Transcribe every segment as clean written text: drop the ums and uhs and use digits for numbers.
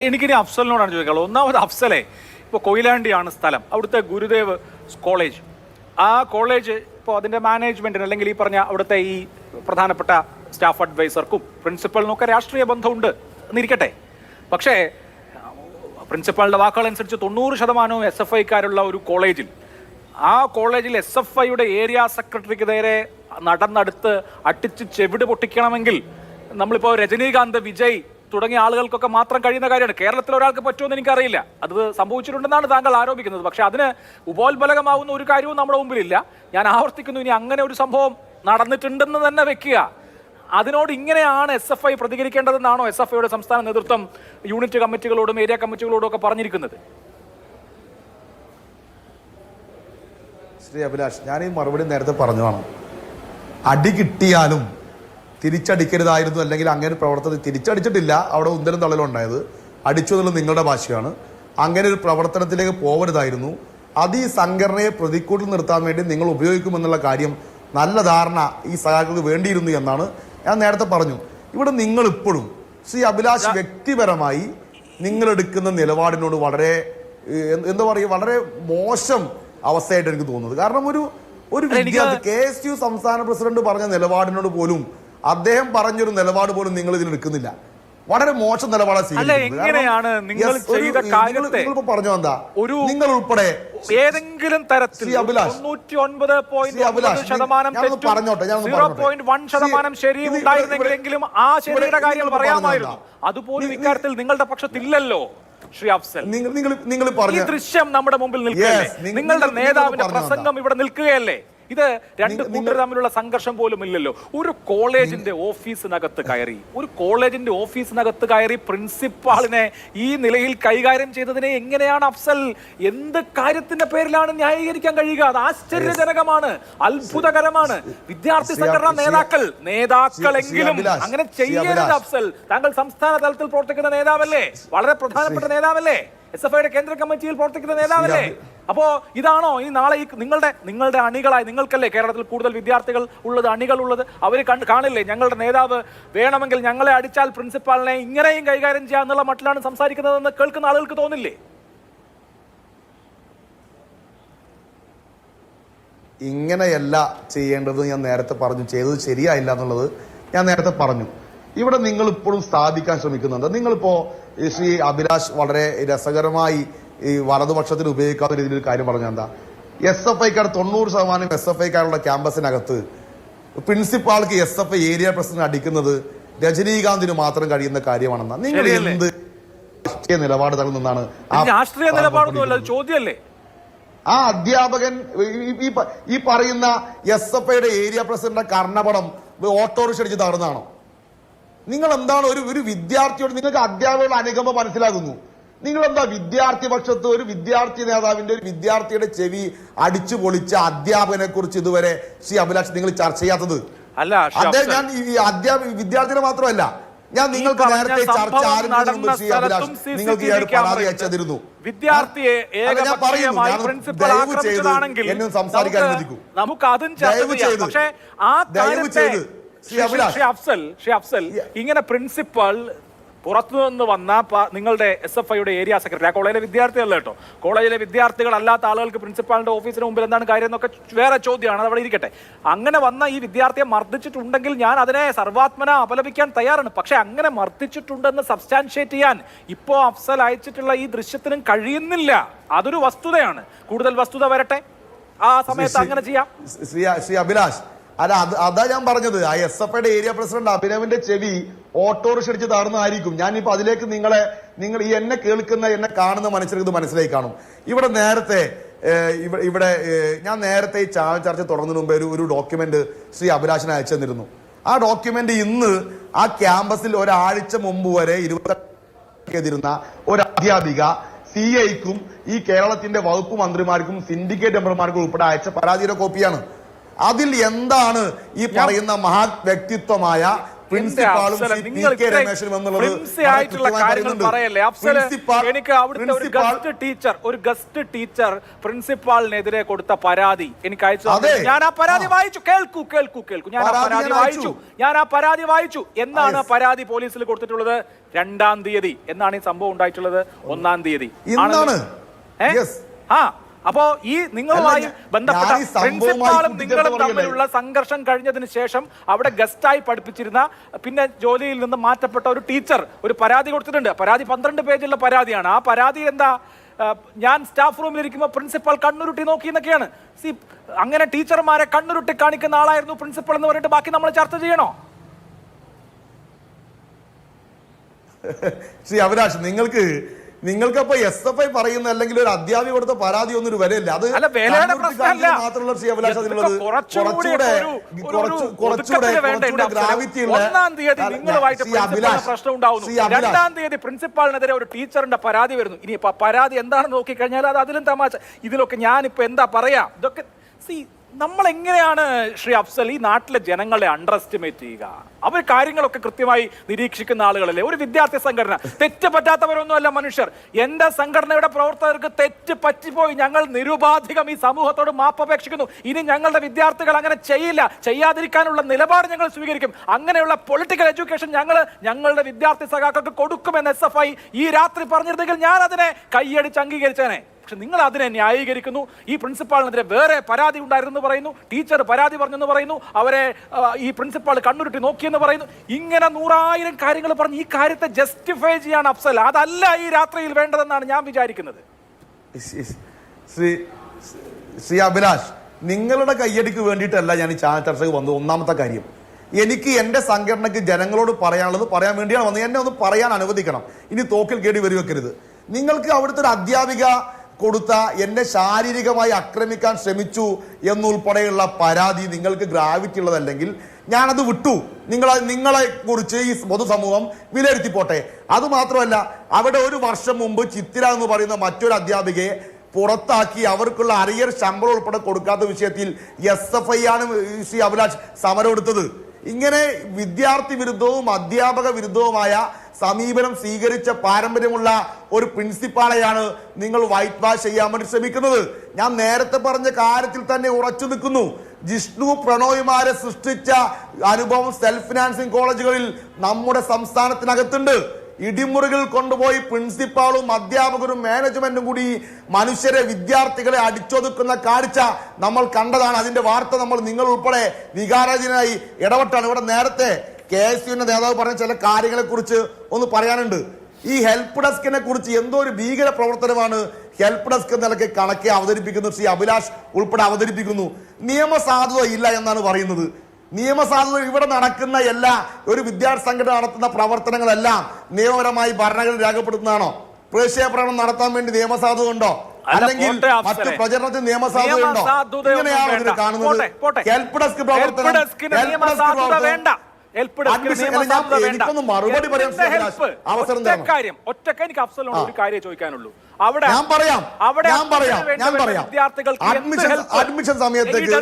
എനിക്കിനി അഫ്സലിനോടാണ് ചോദിക്കാനുള്ളത്. ഒന്നാമത് അഫ്സലെ, ഇപ്പോൾ കൊയിലാണ്ടിയാണ് സ്ഥലം, അവിടുത്തെ ഗുരുദേവ് കോളേജ്, ആ കോളേജ് ഇപ്പോൾ അതിൻ്റെ മാനേജ്മെൻറ്റിന് അല്ലെങ്കിൽ ഈ പറഞ്ഞ അവിടുത്തെ ഈ പ്രധാനപ്പെട്ട സ്റ്റാഫ് അഡ്വൈസർക്കും പ്രിൻസിപ്പലിനും ഒക്കെ രാഷ്ട്രീയ ബന്ധമുണ്ട് എന്നിരിക്കട്ടെ. പക്ഷേ പ്രിൻസിപ്പാളിൻ്റെ വാക്കുകളനുസരിച്ച് 90% SFIക്കാരുള്ള ഒരു കോളേജിൽ, ആ കോളേജിൽ SFIയുടെ ഏരിയ സെക്രട്ടറിക്ക് നേരെ നടന്നെടുത്ത് അട്ടിച്ച് ചെവിട് പൊട്ടിക്കണമെങ്കിൽ നമ്മളിപ്പോൾ രജനീകാന്ത്, വിജയ് തുടങ്ങിയ ആളുകൾക്കൊക്കെ മാത്രം കഴിയുന്ന കാര്യമാണ്. കേരളത്തിൽ ഒരാൾക്ക് പറ്റുമെന്ന് എനിക്കറിയില്ല. അത് സംഭവിച്ചിട്ടുണ്ടെന്നാണ് താങ്കൾ ആരോപിക്കുന്നത്. പക്ഷെ അതിന് ഉപോത്ബലകമാവുന്ന ഒരു കാര്യവും നമ്മുടെ മുമ്പിലില്ല. ഞാൻ ആവർത്തിക്കുന്നു, ഇനി അങ്ങനെ ഒരു സംഭവം നടന്നിട്ടുണ്ടെന്ന് തന്നെ വെക്കുക. അതിനോട് ഇങ്ങനെയാണ് SFI പ്രതികരിക്കേണ്ടതെന്നാണോ SFIയുടെ സംസ്ഥാന നേതൃത്വം യൂണിറ്റ് കമ്മിറ്റികളോടും ഏരിയ കമ്മിറ്റികളോടും ഒക്കെ പറഞ്ഞിരിക്കുന്നത്? ശ്രീ അഭിലാഷ്, ഞാൻ ഈ മറുപടി നേരത്തെ പറഞ്ഞതാണ്. അടി കിട്ടിയാലും തിരിച്ചടിക്കരുതായിരുന്നു, അല്ലെങ്കിൽ അങ്ങനെ പ്രവർത്തനം തിരിച്ചടിച്ചിട്ടില്ല, അവിടെ ഉന്തരം തള്ളലും ഉണ്ടായത്, അടിച്ചു എന്നുള്ളത് നിങ്ങളുടെ ഭാഷയാണ്. അങ്ങനെ ഒരു പ്രവർത്തനത്തിലേക്ക് പോകരുതായിരുന്നു. അത് ഈ സംഘടനയെ പ്രതിക്കൂട്ടിൽ നിർത്താൻ വേണ്ടി നിങ്ങൾ ഉപയോഗിക്കുമെന്നുള്ള കാര്യം നല്ല ധാരണ ഈ സഹാക്കൾക്ക് വേണ്ടിയിരുന്നു എന്നാണ് ഞാൻ നേരത്തെ പറഞ്ഞു. ഇവിടെ നിങ്ങൾ ഇപ്പോഴും ശ്രീ അഭിലാഷ് വ്യക്തിപരമായി നിങ്ങളെടുക്കുന്ന നിലപാടിനോട് വളരെ എന്താ പറയുക, വളരെ മോശം അവസ്ഥയായിട്ട് എനിക്ക് തോന്നുന്നത്. കാരണം ഒരു വിദ്യാർത്ഥി, KSU സംസ്ഥാന പ്രസിഡന്റ് പറഞ്ഞ നിലപാടിനോട് പോലും, അദ്ദേഹം പറഞ്ഞൊരു നിലപാട് പോലും നിങ്ങൾ ഇതിൽ എടുക്കുന്നില്ല. വളരെ മോശം നിലപാടാണ് പറഞ്ഞു. എന്താ നിങ്ങൾ ഉൾപ്പെടെ ഏതെങ്കിലും തരത്തിൽ 99.1% ശരിയും ഉണ്ടായിരുന്നെങ്കിലും ആ ശരിയുടെ കാര്യം പറയാമായിരുന്നു. അതുപോലും ഇക്കാര്യത്തിൽ നിങ്ങളുടെ പക്ഷത്തില്ലല്ലോ ശ്രീ അഫ്സൽ. നിങ്ങൾ ഈ ദൃശ്യം നമ്മുടെ മുമ്പിൽ നിൽക്കുകയല്ലേ, നിങ്ങളുടെ നേതാവിന്റെ പ്രസംഗം ഇവിടെ നിൽക്കുകയല്ലേ. ഇത് രണ്ട് കൂട്ടർ തമ്മിലുള്ള സംഘർഷം പോലും ഇല്ലല്ലോ. ഒരു കോളേജിന്റെ ഓഫീസിനകത്ത് കയറി പ്രിൻസിപ്പാളിനെ ഈ നിലയിൽ കൈകാര്യം ചെയ്തതിനെ എങ്ങനെയാണ് അഫ്സൽ, എന്ത് കാര്യത്തിന്റെ പേരിലാണ് ന്യായീകരിക്കാൻ കഴിയുക? അത് ആശ്ചര്യജനകമാണ്, അത്ഭുതകരമാണ്. വിദ്യാർത്ഥി സംഘടനാ നേതാക്കളെങ്കിലും അങ്ങനെ ചെയ്യരുത് അഫ്സൽ. താങ്കൾ സംസ്ഥാന തലത്തിൽ പ്രവർത്തിക്കുന്ന നേതാവല്ലേ, വളരെ പ്രധാനപ്പെട്ട നേതാവല്ലേ, SFIയുടെ കേന്ദ്ര കമ്മിറ്റിയിൽ പ്രവർത്തിക്കുന്ന നേതാവല്ലേ. അപ്പോ ഇതാണോ ഈ നാളെ ഈ നിങ്ങളുടെ അണികളായി, നിങ്ങൾക്കല്ലേ കേരളത്തിൽ കൂടുതൽ വിദ്യാർത്ഥികൾ ഉള്ളത്, അണികളുള്ളത്, അവർ കാണില്ലേ ഞങ്ങളുടെ നേതാവ് വേണമെങ്കിൽ ഞങ്ങളെ അടിച്ചാൽ പ്രിൻസിപ്പാളിനെ ഇങ്ങനെയും കൈകാര്യം ചെയ്യാന്നുള്ള മട്ടിലാണ് സംസാരിക്കുന്നതെന്ന് കേൾക്കുന്ന ആളുകൾക്ക് തോന്നില്ലേ? ഇങ്ങനെയല്ല ചെയ്യേണ്ടത്. ഞാൻ നേരത്തെ പറഞ്ഞു, ചെയ്തത് ശരിയായില്ല എന്നുള്ളത് ഞാൻ നേരത്തെ പറഞ്ഞു. ഇവിടെ നിങ്ങൾ ഇപ്പോഴും സ്ഥാപിക്കാൻ ശ്രമിക്കുന്നുണ്ട്. നിങ്ങളിപ്പോ ശ്രീ അഭിലാഷ് വളരെ രസകരമായി ഈ വലതുപക്ഷത്തിന് ഉപയോഗിക്കാത്ത രീതിയിൽ ഒരു കാര്യം പറഞ്ഞു. എന്താ, SFIക്കാർ 90% SFIക്കാരുടെ ക്യാമ്പസിനകത്ത് പ്രിൻസിപ്പാൾക്ക് SFI ഏരിയ പ്രസിഡന്റ് അടിക്കുന്നത് രജനീകാന്തിന് മാത്രം കഴിയുന്ന കാര്യമാണെന്നാ നിങ്ങൾ എന്ത് രാഷ്ട്രീയ നിലപാട് നിന്നാണ്? രാഷ്ട്രീയ നിലപാടൊന്നുമല്ല, ചോദ്യമല്ലേ. ആ അധ്യാപകൻ ഈ പറയുന്ന SFIയുടെ ഏരിയ പ്രസിഡന്റിന്റെ കർണപടം ഓട്ടോറിക്ഷ അടിച്ച് തകർന്നാണോ? നിങ്ങൾ എന്താണ് ഒരു വിദ്യാർത്ഥിയോട്, നിങ്ങൾക്ക് അധ്യാപകരുടെ അനുകമ്പ മനസ്സിലാകുന്നു, നിങ്ങളെന്താ വിദ്യാർത്ഥി പക്ഷത്ത് ഒരു വിദ്യാർത്ഥി നേതാവിന്റെ, ഒരു വിദ്യാർത്ഥിയുടെ ചെവി അടിച്ചു പൊളിച്ച അധ്യാപകനെ കുറിച്ച് ഇതുവരെ ശ്രീ അഭിലാഷ് നിങ്ങൾ ചർച്ച ചെയ്യാത്തത്? അദ്ദേഹം, ഞാൻ വിദ്യാർത്ഥിനെ മാത്രമല്ല, ഞാൻ നിങ്ങൾക്ക് നേരത്തെ ചർച്ച ആരംഭിച്ചു ശ്രീ അഭിലാഷ്, നിങ്ങൾക്ക് പരാതി അയച്ചതിരുന്നു. വിദ്യാർത്ഥിയെ എന്നെ സംസാരിക്കാൻ അനുവദിക്കൂ. പക്ഷേ ആ കാര്യത്തെ ശ്രീ അഫ്സൽ, ഇങ്ങനെ പ്രിൻസിപ്പൽ പുറത്തുനിന്ന് വന്ന നിങ്ങളുടെ SFIയുടെ ഏരിയ സെക്രട്ടറി, ആ കോളേജിലെ വിദ്യാർത്ഥികളല്ല കേട്ടോ, കോളേജിലെ വിദ്യാർത്ഥികളല്ലാത്ത ആളുകൾക്ക് പ്രിൻസിപ്പാളിന്റെ ഓഫീസിന് മുമ്പിൽ എന്താണ് കാര്യം എന്നൊക്കെ വേറെ ചോദ്യമാണ്, അത് അവിടെ ഇരിക്കട്ടെ. അങ്ങനെ വന്ന ഈ വിദ്യാർത്ഥിയെ മർദ്ദിച്ചിട്ടുണ്ടെങ്കിൽ ഞാൻ അതിനെ സർവാത്മന അപലപിക്കാൻ തയ്യാറാണ്. പക്ഷെ അങ്ങനെ മർദ്ദിച്ചിട്ടുണ്ടെന്ന് സബ്സ്റ്റാൻഷിയേറ്റ് ചെയ്യാൻ ഇപ്പോ അഫ്സൽ അയച്ചിട്ടുള്ള ഈ ദൃശ്യത്തിനും കഴിയുന്നില്ല. അതൊരു വസ്തുതയാണ്. കൂടുതൽ വസ്തുത വരട്ടെ, ആ സമയത്ത് അങ്ങനെ ചെയ്യാം. ശ്രീ അഭിലാഷ്, അല്ല അതാ ഞാൻ പറഞ്ഞത്, ആ SFIയുടെ ഏരിയ പ്രസിഡന്റ് അഭിനവിന്റെ ചെവി ഓട്ടോറിക്ഷ അടിച്ച് തകർന്നതായിരിക്കും. ഞാനിപ്പോ അതിലേക്ക് നിങ്ങൾ ഈ എന്നെ കേൾക്കുന്ന, എന്നെ കാണുന്ന മനുഷ്യർക്ക് ഇത് മനസ്സിലായി കാണും. ഇവിടെ നേരത്തെ ഞാൻ നേരത്തെ ഈ ചാനൽ ചർച്ച തുടങ്ങുന്നതിന് മുമ്പേ ഒരു ഡോക്യുമെന്റ് ശ്രീ അഭിലാഷിനെ അയച്ചു തന്നിരുന്നു. ആ ഡോക്യുമെന്റ് ഇന്ന് ആ ക്യാമ്പസിൽ ഒരാഴ്ച മുമ്പ് വരെ 20 ഒരു അധ്യാപിക CIക്കും ഈ കേരളത്തിന്റെ വകുപ്പ് മന്ത്രിമാർക്കും സിൻഡിക്കേറ്റ് മെമ്പർമാർക്കും ഉൾപ്പെടെ അയച്ച പരാതിയുടെ കോപ്പിയാണ്. അതിൽ എന്താണ് ഈ പറയുന്ന മഹത് വ്യക്തിത്വമായ പ്രിൻസിപ്പാളും നിങ്ങൾ ആയിട്ടുള്ള കാര്യങ്ങൾ പറയല്ലേ അഫ്സല്? എനിക്ക് അവിടുത്തെ ഒരു ഗസ്റ്റ് ടീച്ചർ പ്രിൻസിപ്പാളിനെതിരെ കൊടുത്ത പരാതി എനിക്ക് അയച്ചു. ഞാൻ ആ പരാതി വായിച്ചു. കേൾക്കൂ. ഞാൻ ആ പരാതി വായിച്ചു. എന്നാണ് പരാതി പോലീസിൽ കൊടുത്തിട്ടുള്ളത്? 2-ാം തീയതി. എന്നാണ് ഈ സംഭവം ഉണ്ടായിട്ടുള്ളത്? 1-ാം തീയതി. അപ്പോ ഈ നിങ്ങളുമായി ബന്ധപ്പെട്ട പ്രിൻസിപ്പാളും നിങ്ങളും തമ്മിലുള്ള സംഘർഷം കഴിഞ്ഞതിന് ശേഷം അവിടെ ഗസ്റ്റായി പഠിപ്പിച്ചിരുന്ന പിന്നെ ജോലിയിൽ നിന്ന് മാറ്റപ്പെട്ട ഒരു ടീച്ചർ ഒരു പരാതി കൊടുത്തിട്ടുണ്ട്. പരാതി 12 പേജുള്ള പരാതിയാണ്. ആ പരാതി എന്താ? ഞാൻ സ്റ്റാഫ് റൂമിൽ ഇരിക്കുമ്പോൾ പ്രിൻസിപ്പൽ കണ്ണുരുട്ടി നോക്കി എന്നൊക്കെയാണ്. അങ്ങനെ ടീച്ചർമാരെ കണ്ണുരുട്ടി കാണിക്കുന്ന ആളായിരുന്നു പ്രിൻസിപ്പൽ എന്ന് പറഞ്ഞിട്ട് ബാക്കി നമ്മൾ ചർച്ച ചെയ്യണോ? ശ്രീ അഭിലാഷ്, നിങ്ങൾക്കപ്പോ SFI പറയുന്ന അല്ലെങ്കിൽ ഒരു അധ്യാപിക കൊടുത്ത പരാതി ഒന്നും ഒരു വിലയില്ല. അത് മാത്രമുള്ള ശ്രീ അഭിലാഷ് അതിനുള്ളത് കുറച്ചുകൂടെ ഗ്രാവിറ്റി ഉള്ള. 1-ാം തീയതി പ്രിൻസിപ്പാളിനെതിരെ ഒരു ടീച്ചറിന്റെ പരാതി വരുന്നു. ഇനി ഇപ്പൊ പരാതി എന്താണെന്ന് നോക്കിക്കഴിഞ്ഞാൽ അത് അതിലും തമാശ. ഇതിലൊക്കെ ഞാനിപ്പോ എന്താ പറയാ? ഇതൊക്കെ നമ്മൾ എങ്ങനെയാണ് ശ്രീ അഫ്സൽ ഈ നാട്ടിലെ ജനങ്ങളെ അണ്ടർ എസ്റ്റിമേറ്റ് ചെയ്യുക? അവർ കാര്യങ്ങളൊക്കെ കൃത്യമായി നിരീക്ഷിക്കുന്ന ആളുകളല്ലേ? ഒരു വിദ്യാർത്ഥി സംഘടന, തെറ്റ് പറ്റാത്തവരൊന്നുമല്ല മനുഷ്യർ. എന്റെ സംഘടനയുടെ പ്രവർത്തകർക്ക് തെറ്റ് പറ്റിപ്പോയി. ഞങ്ങൾ നിരുപാധികം ഈ സമൂഹത്തോട് മാപ്പപേക്ഷിക്കുന്നു. ഇനി ഞങ്ങളുടെ വിദ്യാർത്ഥികൾ അങ്ങനെ ചെയ്യില്ല. ചെയ്യാതിരിക്കാനുള്ള നിലപാട് ഞങ്ങൾ സ്വീകരിക്കും. അങ്ങനെയുള്ള പൊളിറ്റിക്കൽ എഡ്യൂക്കേഷൻ ഞങ്ങളുടെ വിദ്യാർത്ഥി സഖാക്കൾക്ക് കൊടുക്കുമെന്ന് SFI ഈ രാത്രി പറഞ്ഞിരുന്നെങ്കിൽ ഞാൻ അതിനെ കൈയടിച്ച് അംഗീകരിച്ചേനെ. പക്ഷെ നിങ്ങൾ അതിനെ ന്യായീകരിക്കുന്നു. ഈ പ്രിൻസിപ്പാളിനെതിരെ വേറെ പരാതി ഉണ്ടായിരുന്നു പറയുന്നു, ടീച്ചർ പരാതി പറഞ്ഞെന്ന് പറയുന്നു, അവരെ ഈ പ്രിൻസിപ്പാൾ കണ്ണുരുട്ടി നോക്കിയെന്ന് പറയുന്നു. ഇങ്ങനെ 100,000 കാര്യങ്ങൾ പറഞ്ഞ് ഈ കാര്യത്തെ ജസ്റ്റിഫൈ ചെയ്യാണ് അഫ്സൽ. അതല്ല ഈ രാത്രിയിൽ വേണ്ടതെന്നാണ് ഞാൻ വിചാരിക്കുന്നത്. ശ്രീ അഭിലാഷ്, നിങ്ങളുടെ കയ്യടിക്ക് വേണ്ടിയിട്ടല്ല ഞാൻ ഈ ചർച്ചയ്ക്ക് വന്നത്. ഒന്നാമത്തെ കാര്യം, എനിക്ക് എന്റെ സംഘടനയ്ക്ക് ജനങ്ങളോട് പറയാനുള്ളത് പറയാൻ വേണ്ടിയാണ് വന്നത്. എന്നെ ഒന്ന് പറയാൻ അനുവദിക്കണം. ഇനി തോക്കിൽ കേടി വെക്കരുത്. നിങ്ങൾക്ക് അവിടുത്തെ ഒരു അധ്യാപിക കൊടുത്ത എന്നെ ശാരീരികമായി ആക്രമിക്കാൻ ശ്രമിച്ചു എന്നുൾപ്പെടെയുള്ള പരാതി നിങ്ങൾക്ക് ഗ്രാവിറ്റി ഉള്ളതല്ലെങ്കിൽ ഞാനത് വിട്ടു. നിങ്ങളെ കുറിച്ച് ഈ പൊതുസമൂഹം വിലയിരുത്തിപ്പോട്ടെ. അതുമാത്രമല്ല, അവിടെ 1 വർഷം മുമ്പ് ചിത്തിര എന്ന് പറയുന്ന മറ്റൊരു അധ്യാപികയെ പുറത്താക്കി അവർക്കുള്ള അരിയർ ശമ്പളം ഉൾപ്പെടെ കൊടുക്കാത്ത വിഷയത്തിൽ SFI ആണ് ശ്രീ അഭിലാഷ് സമരം എടുത്തത്. ഇങ്ങനെ വിദ്യാർത്ഥി വിരുദ്ധവും അധ്യാപക വിരുദ്ധവുമായ സമീപനം സ്വീകരിച്ച പാരമ്പര്യമുള്ള ഒരു പ്രിൻസിപ്പാളെയാണ് നിങ്ങൾ വൈറ്റ് വാഷ് ചെയ്യാൻ വേണ്ടി ശ്രമിക്കുന്നത്. ഞാൻ നേരത്തെ പറഞ്ഞ കാര്യത്തിൽ തന്നെ ഉറച്ചു നിൽക്കുന്നു. ജിഷ്ണു പ്രണോയ്മാരെ സൃഷ്ടിച്ച അനുഭവം സെൽഫ് ഫിനാൻസിങ് കോളേജുകളിൽ നമ്മുടെ സംസ്ഥാനത്തിനകത്തുണ്ട്. ഇടിമുറികൾ കൊണ്ടുപോയി പ്രിൻസിപ്പാളും അധ്യാപകരും മാനേജ്മെന്റും കൂടി മനുഷ്യരെ, വിദ്യാർത്ഥികളെ അടിച്ചൊതുക്കുന്ന കാഴ്ച നമ്മൾ കണ്ടതാണ്. അതിന്റെ വാർത്ത നിങ്ങൾ ഉൾപ്പെടെ വികാരാധീനായി ഇടപെട്ടാണ്. ഇവിടെ നേരത്തെ KSUവിന്റെ നേതാവ് പറഞ്ഞ ചില കാര്യങ്ങളെ കുറിച്ച് ഒന്ന് പറയാനുണ്ട്. ഈ ഹെൽപ്പ് ഡെസ്കിനെ കുറിച്ച് എന്തോ ഒരു ഭീകര പ്രവർത്തനമാണ് ഹെൽപ്പ് ഡെസ്ക് നിലയ്ക്ക് കണക്കെ അവതരിപ്പിക്കുന്നു. ശ്രീ അഭിലാഷ് ഉൾപ്പെടെ അവതരിപ്പിക്കുന്നു. നിയമസാധുത ഇല്ല എന്നാണ് പറയുന്നത്. നിയമസാധുത ഇവിടെ നടക്കുന്ന ഒരു വിദ്യാർത്ഥി സംഘടന നടത്തുന്ന പ്രവർത്തനങ്ങളെല്ലാം നിയമപരമായി ഭരണഘടന രേഖപ്പെടുത്തുന്നതാണോ? പ്രക്ഷേപണം നടത്താൻ വേണ്ടി നിയമസാധുത ഉണ്ടോ? അല്ലെങ്കിൽ മറ്റ് പ്രചരണത്തിന് നിയമസാധുത ഉണ്ടോ? ഇങ്ങനെയാണ് ഇതിനെ കാണുന്നത്. ഹെൽപ്പ് ഡെസ്ക് പ്രവർത്തനം എനിക്കൊന്ന് മറുപടി പറയാൻ അവസരം ഒറ്റക്ക് എനിക്ക് അഫ്സലിനോട് ഒരു കാര്യം ചോദിക്കാനുള്ളൂ. അഡ്മിഷൻ സമയത്തേക്ക്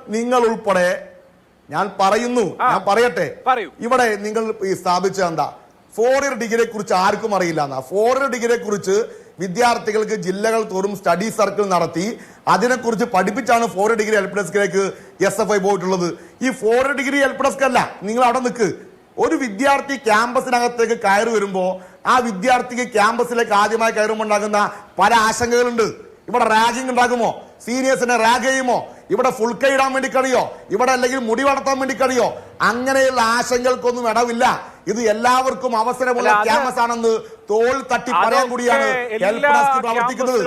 നിങ്ങൾ ഉൾപ്പെടെ ഞാൻ പറയട്ടെ, ഇവിടെ നിങ്ങൾ സ്ഥാപിച്ച എന്താ 4 ഇയർ ഡിഗ്രിയെ കുറിച്ച് ആർക്കും അറിയില്ല എന്നാ. 4 ഇയർ ഡിഗ്രിയെ കുറിച്ച് വിദ്യാർത്ഥികൾക്ക് ജില്ലകൾ തോറും സ്റ്റഡി സർക്കിൾ നടത്തി അതിനെക്കുറിച്ച് പഠിപ്പിച്ചാണ് 4 ഇയർ ഡിഗ്രി ഹെൽപ്പ് ഡെസ്കിലേക്ക് SFI പോയിട്ടുള്ളത്. ഈ 4 ഇയർ ഡിഗ്രി ഹെൽപ്പ് ഡെസ്ക് അല്ല. നിങ്ങൾ അവിടെ നിൽക്ക്. ഒരു വിദ്യാർത്ഥി ക്യാമ്പസിനകത്തേക്ക് കയറി വരുമ്പോ ആ വിദ്യാർത്ഥിക്ക് ക്യാമ്പസിലേക്ക് ആദ്യമായി കയറുമ്പോൾ ഉണ്ടാകുന്ന പല ആശങ്കകളുണ്ട്. ഇവിടെ റാഗിങ് ഉണ്ടാകുമോ? സീനിയേഴ്സിനെ റാഗ് ചെയ്യുമോ? ഇവിടെ ഫുൾ കൈ ഇടാൻ വേണ്ടി കഴിയോ? ഇവിടെ അല്ലെങ്കിൽ മുടി വളർത്താൻ വേണ്ടി കഴിയോ? അങ്ങനെയുള്ള ആശങ്കകൾക്കൊന്നും ഇടവില്ല. ഇത് എല്ലാവർക്കും അവസരമുള്ള ക്യാമ്പസ് ആണെന്ന് തോൾ തട്ടി പറയാൻ കൂടിയാണ് ഹെൽപ്പ് ഡെസ്ക് പ്രവർത്തിക്കുന്നത്.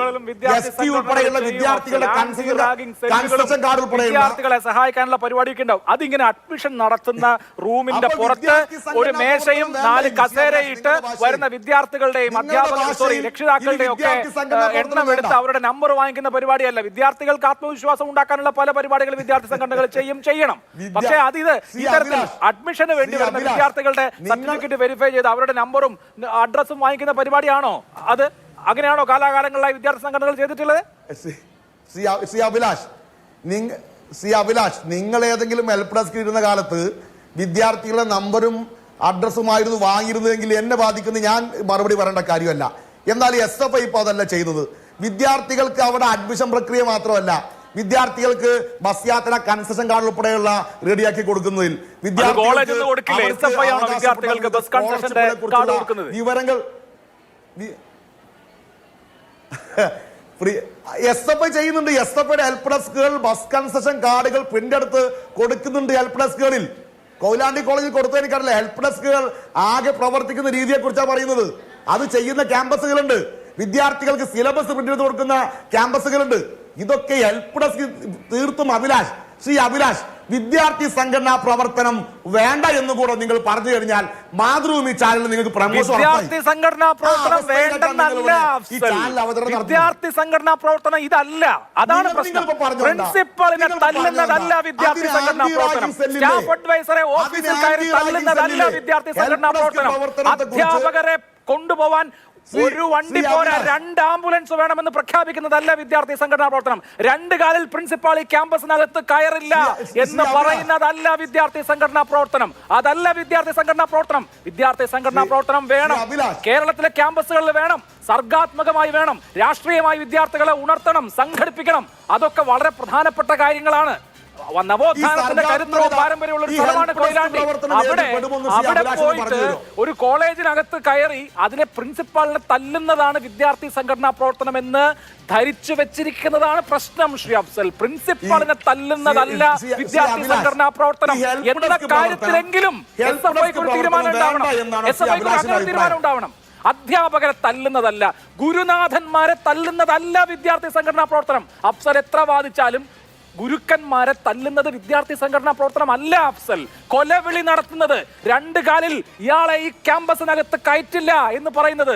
ST ഉൾപ്പെടെയുള്ള വിദ്യാർത്ഥികളുടെ കൺസെഷൻ കാർഡ് ഉൾപ്പെടെയുള്ള വിദ്യാർത്ഥികളെ സഹായിക്കാനുള്ള പരിപാടിയൊക്കെ ഉണ്ടാവും. അതിങ്ങനെ അഡ്മിഷൻ നടത്തുന്ന റൂമിന്റെ പുറത്ത് ഒരു മേശയും 4 കസേരയിട്ട് വരുന്ന വിദ്യാർത്ഥികളുടെയും രക്ഷിതാക്കളുടെയും ഒക്കെ എണ്ണം എടുത്ത് അവരുടെ നമ്പർ വാങ്ങിക്കുന്ന പരിപാടിയല്ല. വിദ്യാർത്ഥികൾക്ക് ആത്മവിശ്വാസം ഉണ്ടാക്കാനുള്ള പല പരിപാടികൾ വിദ്യാർത്ഥി സംഘടനകൾ ചെയ്യണം. പക്ഷേ ഇത്തരത്തിൽ അഡ്മിഷന് വേണ്ടി വരുന്ന വിദ്യാർത്ഥികളുടെ സർട്ടിഫിക്കറ്റ് വെരിഫൈ ചെയ്ത് അവരുടെ നമ്പറും അഡ്രസ്സും വാങ്ങിക്കുന്ന പരിപാടിയാണോ അത്? അങ്ങനെയാണോ കാലാകാലങ്ങളിലായി വിദ്യാർത്ഥി സംഘടനകൾ ചെയ്തിട്ടുള്ളത്? ശ്രീ അഭിലാഷ്, സി അഭിലാഷ്, നിങ്ങൾ ഏതെങ്കിലും ഹെൽപ്പ് ഡെസ്കിൽ ഇരുന്ന കാലത്ത് വിദ്യാർത്ഥികളുടെ നമ്പറും അഡ്രസ്സുമായിരുന്നു വാങ്ങിയിരുന്നതെങ്കിൽ എന്നെ ബാധിക്കുന്ന ഞാൻ മറുപടി പറയേണ്ട കാര്യമല്ല. എന്നാൽ SFI ഇപ്പോൾ അതല്ല ചെയ്യുന്നത്. വിദ്യാർത്ഥികൾക്ക് അവിടെ അഡ്മിഷൻ പ്രക്രിയ മാത്രമല്ല, വിദ്യാർത്ഥികൾക്ക് ബസ് യാത്ര കൺസെഷൻ കാർഡ് ഉൾപ്പെടെയുള്ള റെഡിയാക്കി കൊടുക്കുന്നതിൽ വിവരങ്ങൾ SFI ചെയ്യുന്നുണ്ട്. SFIയുടെ ഹെൽപ്പ് ഡെസ്കുകൾ ബസ് കൺസെഷൻ കാർഡുകൾ പ്രിന്റ് എടുത്ത് കൊടുക്കുന്നുണ്ട്. ഹെൽപ്പ് ഡെസ്കുകളിൽ കൊയിലാണ്ടി കോളേജിൽ കൊടുത്തതിനേക്കാളല്ല, ഹെൽപ്പ് ഡെസ്കുകൾ ആകെ പ്രവർത്തിക്കുന്ന രീതിയെ കുറിച്ചാണ് പറയുന്നത്. അത് ചെയ്യുന്ന ക്യാമ്പസുകളുണ്ട്, വിദ്യാർത്ഥികൾക്ക് സിലബസ് പ്രിന്റ് ചെയ്ത് കൊടുക്കുന്ന ക്യാമ്പസുകളുണ്ട്. ഇതൊക്കെ ഹെൽപ്പ് ഡെസ്ക് തീർത്തും ശ്രീ അഭിലാഷ് വിദ്യാർത്ഥി സംഘടനാ പ്രവർത്തനം വേണ്ട എന്നുകൂടെ നിങ്ങൾ പറഞ്ഞു കഴിഞ്ഞാൽ മാതൃഭൂമി ചാനലിൽ നിങ്ങൾക്ക് വിദ്യാർത്ഥി സംഘടനാ പ്രവർത്തനം വേണ്ടെന്നല്ല. വിദ്യാർത്ഥി സംഘടനാ പ്രവർത്തനം ഇതല്ല, അതാണ് പ്രശ്നം. പ്രിൻസിപ്പളിനെ തല്ലുന്നതല്ല വിദ്യാർത്ഥി സംഘടനാ പ്രവർത്തനം. സ്റ്റാഫ് അഡ്വൈസറെ ഓഫീസിൽ കയറി തല്ലുന്നതല്ല വിദ്യാർത്ഥി സംഘടനാ പ്രവർത്തനം. അധ്യാപകരെ കൊണ്ടുപോവാൻ ഒരു വണ്ടി പോരാ, 2 ആംബുലൻസ് വേണമെന്ന് പ്രഖ്യാപിക്കുന്നതല്ല വിദ്യാർത്ഥി സംഘടനാ പ്രവർത്തനം. 2 കാലിൽ പ്രിൻസിപ്പാൾ ഈ ക്യാമ്പസിനകത്ത് കയറില്ല എന്ന് പറയുന്നതല്ല വിദ്യാർത്ഥി സംഘടനാ പ്രവർത്തനം. അതല്ല വിദ്യാർത്ഥി സംഘടനാ പ്രവർത്തനം. വിദ്യാർത്ഥി സംഘടനാ പ്രവർത്തനം വേണം, കേരളത്തിലെ ക്യാമ്പസുകളിൽ വേണം, സർഗാത്മകമായി വേണം, രാഷ്ട്രീയമായി വിദ്യാർത്ഥികളെ ഉണർത്തണം, സംഘടിപ്പിക്കണം. അതൊക്കെ വളരെ പ്രധാനപ്പെട്ട കാര്യങ്ങളാണ്. നവോത്ഥാനത്തിന്റെ കരുത്തവും പാരമ്പര്യമുള്ള ഒരു സ്ഥലമാണ് കൊയിലാണ്ടി. അവിടെ പോയിട്ട് ഒരു കോളേജിനകത്ത് കയറി അതിനെ പ്രിൻസിപ്പാളിനെ തല്ലുന്നതാണ് വിദ്യാർത്ഥി സംഘടനാ പ്രവർത്തനം എന്ന് ധരിച്ചു വെച്ചിരിക്കുന്നതാണ് പ്രശ്നം. ശ്രീ അഫ്സൽ, പ്രിൻസിപ്പാളിനെ തല്ലുന്നതല്ല വിദ്യാർത്ഥി സംഘടനാ പ്രവർത്തനം എന്ന കാര്യത്തിലെങ്കിലും SFIക്ക് ഒരു തീരുമാനം ഉണ്ടാവണം. SFIക്ക് അങ്ങനെ തീരുമാനം ഉണ്ടാവണം. അധ്യാപകരെ തല്ലുന്നതല്ല, ഗുരുനാഥന്മാരെ തല്ലുന്നതല്ല വിദ്യാർത്ഥി സംഘടനാ പ്രവർത്തനം. അഫ്സൽ എത്ര വാദിച്ചാലും ഗുരുക്കന്മാരെ തല്ലുന്നത് വിദ്യാർത്ഥി സംഘടനാ പ്രവർത്തനം അല്ല. അഫ്സൽ, കൊലവിളി നടത്തുന്നത്, 2 കാലിൽ ഇയാളെ ഈ ക്യാമ്പസിനകത്ത് കയറ്റില്ല എന്ന് പറയുന്നത്,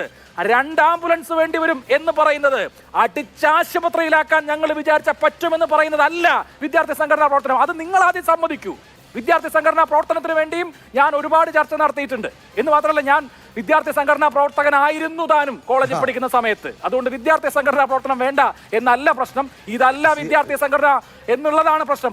2 ആംബുലൻസ് വേണ്ടി വരും എന്ന് പറയുന്നത്, അടിച്ചാശുപത്രിയിലാക്കാൻ ഞങ്ങൾ വിചാരിച്ച പറ്റുമെന്ന് പറയുന്നതല്ല വിദ്യാർത്ഥി സംഘടനാ പ്രവർത്തനം. അത് നിങ്ങൾ ആദ്യം സമ്മതിക്കൂ. വിദ്യാർത്ഥി സംഘടനാ പ്രവർത്തനത്തിന് വേണ്ടിയും ഞാൻ ഒരുപാട് ചർച്ച നടത്തിയിട്ടുണ്ട്. എന്ന് മാത്രമല്ല, ഞാൻ വിദ്യാർത്ഥി സംഘടനാ പ്രവർത്തകനായിരുന്നു താനും കോളേജിൽ പഠിക്കുന്ന സമയത്ത്. അതുകൊണ്ട് വിദ്യാർത്ഥി സംഘടനാ പ്രവർത്തനം വേണ്ട എന്നല്ല പ്രശ്നം, ഇതല്ല വിദ്യാർത്ഥി സംഘടന എന്നുള്ളതാണ് പ്രശ്നം.